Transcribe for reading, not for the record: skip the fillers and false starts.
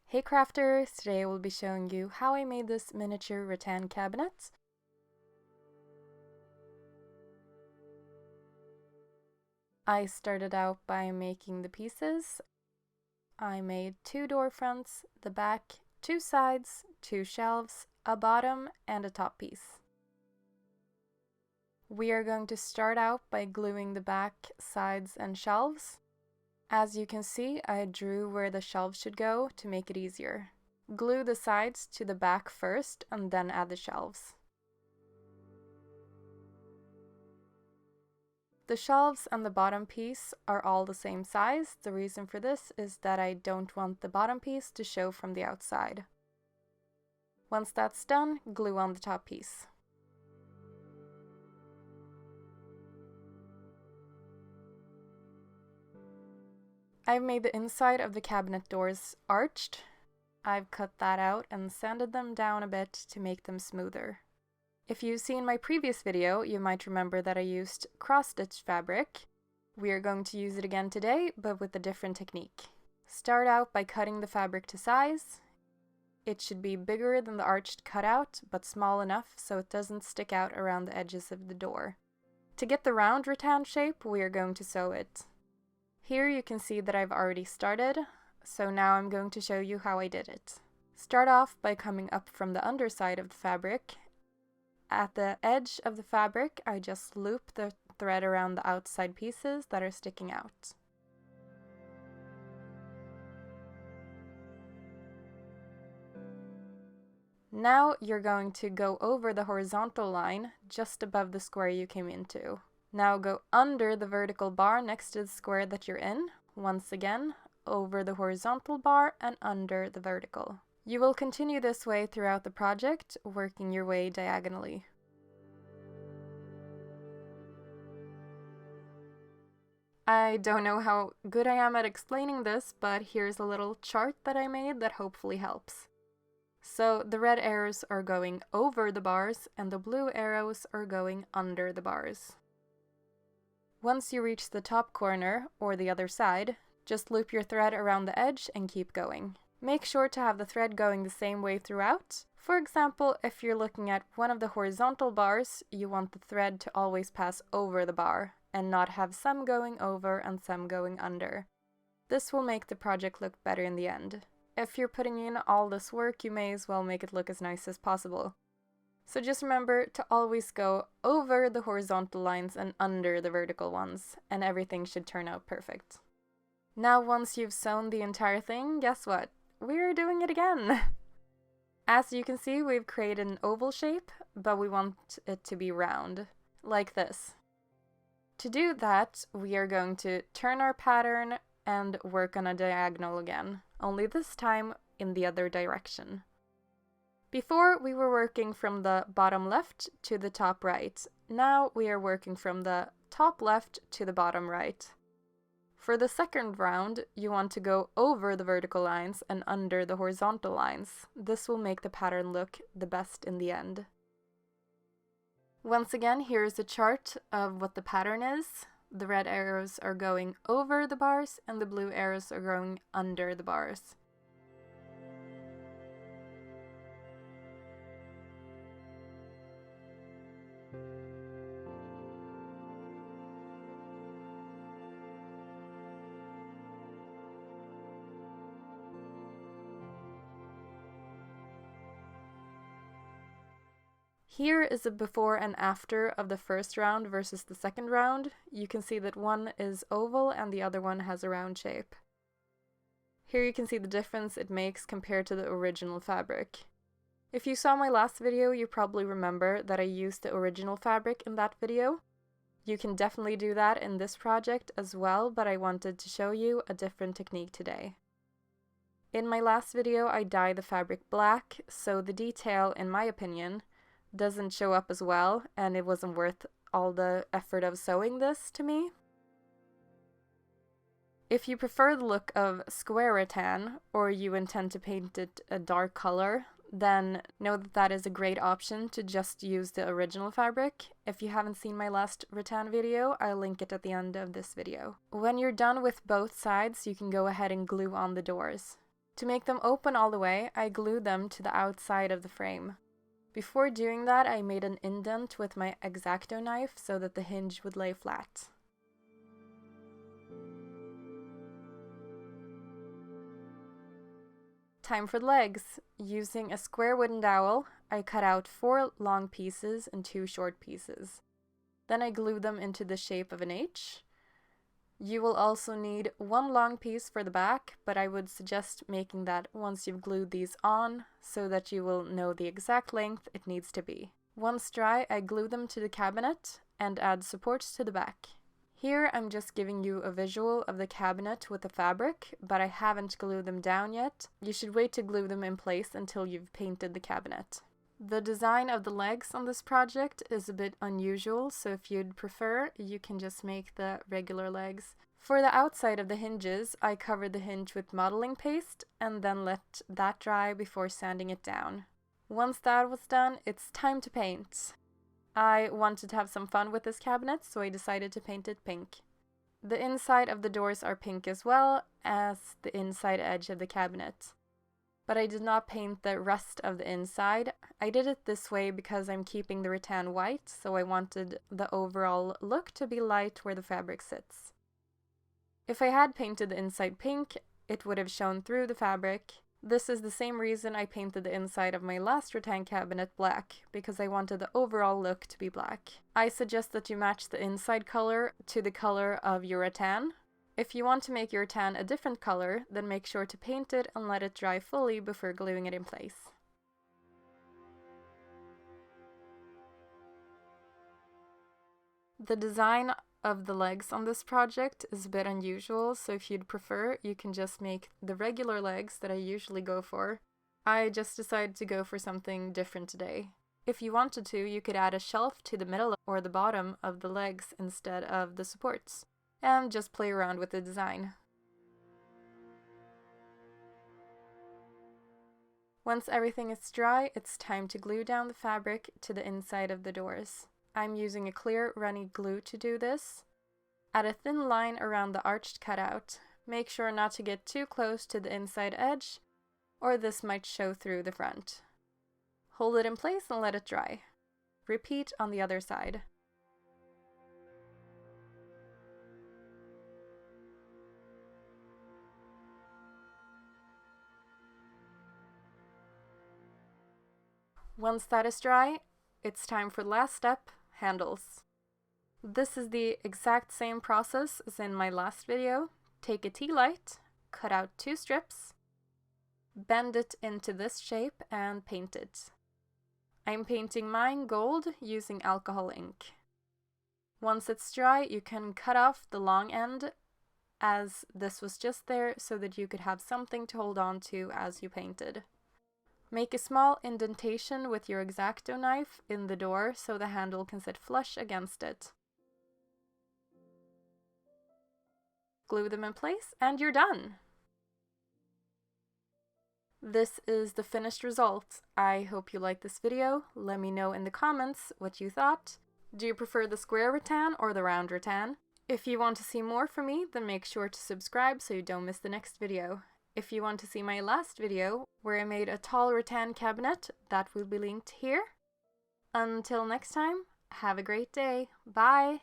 Hey crafters! Today I will be showing you how I made this miniature rattan cabinet. I started out by making the pieces. I made 2 door fronts, the back, 2 sides, 2 shelves, a bottom, and a top piece. We are going to start out by gluing the back, sides, and shelves. As you can see, I drew where the shelves should go to make it easier. Glue the sides to the back first and then add the shelves. The shelves and the bottom piece are all the same size. The reason for this is that I don't want the bottom piece to show from the outside. Once that's done, glue on the top piece. I've made the inside of the cabinet doors arched. I've cut that out and sanded them down a bit to make them smoother. If you've seen my previous video, you might remember that I used cross-stitch fabric. We are going to use it again today, but with a different technique. Start out by cutting the fabric to size. It should be bigger than the arched cutout, but small enough so it doesn't stick out around the edges of the door. To get the round rattan shape, we are going to sew it. Here you can see that I've already started, so now I'm going to show you how I did it. Start off by coming up from the underside of the fabric. At the edge of the fabric, I just loop the thread around the outside pieces that are sticking out. Now you're going to go over the horizontal line just above the square you came into. Now go under the vertical bar next to the square that you're in, once again, over the horizontal bar and under the vertical. You will continue this way throughout the project, working your way diagonally. I don't know how good I am at explaining this, but here's a little chart that I made that hopefully helps. So the red arrows are going over the bars and the blue arrows are going under the bars. Once you reach the top corner, or the other side, just loop your thread around the edge and keep going. Make sure to have the thread going the same way throughout. For example, if you're looking at one of the horizontal bars, you want the thread to always pass over the bar, and not have some going over and some going under. This will make the project look better in the end. If you're putting in all this work, you may as well make it look as nice as possible. So just remember to always go over the horizontal lines and under the vertical ones, and everything should turn out perfect. Now once you've sewn the entire thing, guess what? We're doing it again! As you can see, we've created an oval shape, but we want it to be round, like this. To do that, we are going to turn our pattern and work on a diagonal again, only this time in the other direction. Before, we were working from the bottom left to the top right. Now we are working from the top left to the bottom right. For the second round, you want to go over the vertical lines and under the horizontal lines. This will make the pattern look the best in the end. Once again, here's a chart of what the pattern is. The red arrows are going over the bars and the blue arrows are going under the bars. Here is a before and after of the first round versus the second round. You can see that one is oval and the other one has a round shape. Here you can see the difference it makes compared to the original fabric. If you saw my last video, you probably remember that I used the original fabric in that video. You can definitely do that in this project as well, but I wanted to show you a different technique today. In my last video, I dyed the fabric black, so the detail, in my opinion, doesn't show up as well, and it wasn't worth all the effort of sewing this to me. If you prefer the look of square rattan, or you intend to paint it a dark color, then know that that is a great option to just use the original fabric. If you haven't seen my last rattan video, I'll link it at the end of this video. When you're done with both sides, you can go ahead and glue on the doors. To make them open all the way, I glued them to the outside of the frame. Before doing that, I made an indent with my X-acto knife so that the hinge would lay flat. Time for the legs. Using a square wooden dowel, I cut out 4 long pieces and 2 short pieces. Then I glued them into the shape of an H. You will also need 1 long piece for the back, but I would suggest making that once you've glued these on, so that you will know the exact length it needs to be. Once dry, I glue them to the cabinet and add supports to the back. Here I'm just giving you a visual of the cabinet with the fabric, but I haven't glued them down yet. You should wait to glue them in place until you've painted the cabinet. The design of the legs on this project is a bit unusual, so if you'd prefer, you can just make the regular legs. For the outside of the hinges, I covered the hinge with modeling paste and then let that dry before sanding it down. Once that was done, it's time to paint. I wanted to have some fun with this cabinet, so I decided to paint it pink. The inside of the doors are pink as well as the inside edge of the cabinet. But I did not paint the rest of the inside. I did it this way because I'm keeping the rattan white, so I wanted the overall look to be light where the fabric sits. If I had painted the inside pink, it would have shown through the fabric. This is the same reason I painted the inside of my last rattan cabinet black, because I wanted the overall look to be black. I suggest that you match the inside color to the color of your rattan. If you want to make your rattan a different color, then make sure to paint it and let it dry fully before gluing it in place. The design of the legs on this project is a bit unusual, so if you'd prefer, you can just make the regular legs that I usually go for. I just decided to go for something different today. If you wanted to, you could add a shelf to the middle or the bottom of the legs instead of the supports, and just play around with the design. Once everything is dry, it's time to glue down the fabric to the inside of the doors. I'm using a clear runny glue to do this. Add a thin line around the arched cutout. Make sure not to get too close to the inside edge, or this might show through the front. Hold it in place and let it dry. Repeat on the other side. Once that is dry, it's time for the last step, handles. This is the exact same process as in my last video. Take a tea light, cut out 2 strips, bend it into this shape and paint it. I'm painting mine gold using alcohol ink. Once it's dry, you can cut off the long end, as this was just there so that you could have something to hold on to as you painted. Make a small indentation with your X-acto knife in the door so the handle can sit flush against it. Glue them in place and you're done! This is the finished result. I hope you liked this video. Let me know in the comments what you thought. Do you prefer the square rattan or the round rattan? If you want to see more from me, then make sure to subscribe so you don't miss the next video. If you want to see my last video, where I made a tall rattan cabinet, that will be linked here. Until next time, have a great day. Bye!